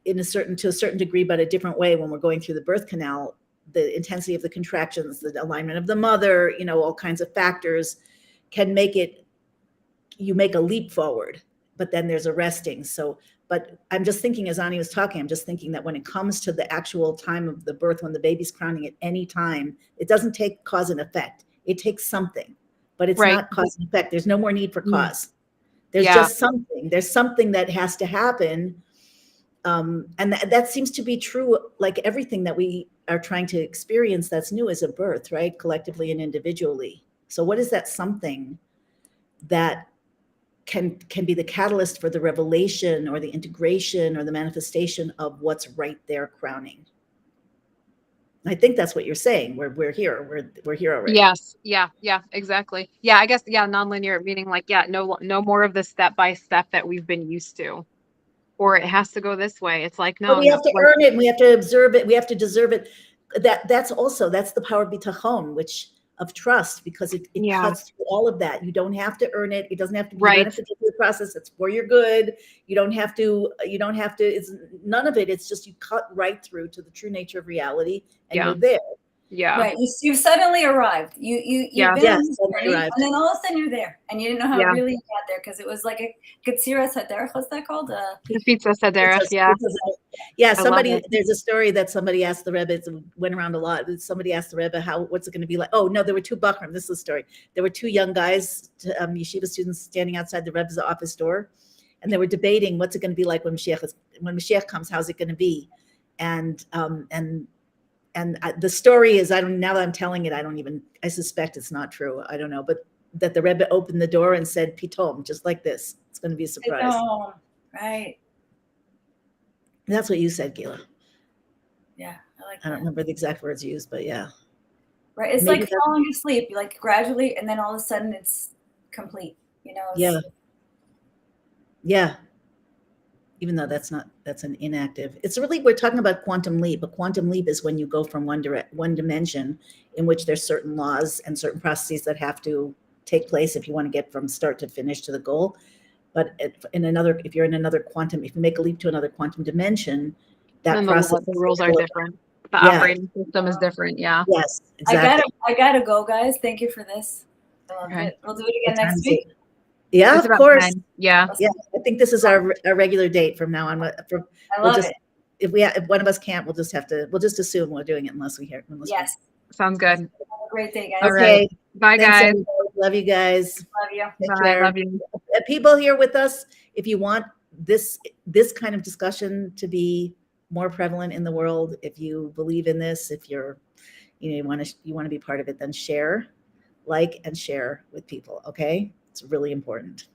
to a certain degree, but a different way, when we're going through the birth canal, the intensity of the contractions, the alignment of the mother, all kinds of factors can make you make a leap forward, but then there's a resting. So, but I'm just thinking, as Ani was talking, I'm just thinking that when it comes to the actual time of the birth, when the baby's crowning at any time, it doesn't take cause and effect. It takes something, but it's not cause and effect. There's no more need for cause. There's just something. There's something that has to happen. And that seems to be true, like everything that we are trying to experience that's new is a birth, right? Collectively and individually. So what is that something that can be the catalyst for the revelation or the integration or the manifestation of what's right there crowning? I think that's what you're saying. We're here. We're here already. Yes. Yeah. Yeah. Exactly. Yeah. I guess. Yeah. Nonlinear meaning like, yeah, no more of the step by step that we've been used to, or it has to go this way. It's like, no, But we have to like, earn it. And we have to observe it. We have to deserve it. That's the power of bitachon, which of trust, because it yeah, cuts through all of that. You don't have to earn it. It doesn't have to be, you right. don't have to go through the process. It's for your good. You don't have to, it's none of it. It's just, you cut right through to the true nature of reality and Yeah. you're there. Yeah. Right. You suddenly arrived. You've been Yes, on this suddenly journey, arrived. and then all of a sudden you're there, and you didn't know how Yeah. really you got there, because it was like a Katsira Saderach. What's that called? The pizza Saderach. Yeah. Yeah. I love it. There's a story that somebody asked the Rebbe, it went around a lot. Somebody asked the Rebbe, what's it going to be like? Oh, no, there were two Bachram. This is a story. There were two young guys, yeshiva students, standing outside the Rebbe's office door, and they were debating what's it going to be like when Mashiach comes. How's it going to be? And the story is, now that I'm telling it, I suspect it's not true. I don't know, but that the Rebbe opened the door and said, Pitom, just like this. It's going to be a surprise. Oh, right. That's what you said, Geula. Yeah, I like that. I don't remember the exact words used, but yeah. Right. It's like falling asleep, like gradually, and then all of a sudden it's complete, Yeah. Yeah. Even though that's an inactive. It's really, we're talking about quantum leap. A quantum leap is when you go from one dimension in which there's certain laws and certain processes that have to take place if you want to get from start to finish to the goal. But if you're in another quantum, if you make a leap to another quantum dimension, that process, the rules are different. The operating system is different. Yeah. Yes, exactly. I gotta go, guys. Thank you for this. I loved it. We'll do it again next week. Yeah, it's of course. 10. Yeah. Yeah. I think this is our regular date from now on. I love it. If one of us can't, we'll just assume we're doing it unless we hear. Yes. Sounds good. Have a great day, guys. Okay. Right. Bye, Thanks, guys. everybody. Love you guys. Love you. Take Bye. care. Love you. People here with us, if you want this kind of discussion to be more prevalent in the world, if you believe in this, if you want to be part of it, then share, like, and share with people. Okay. It's really important.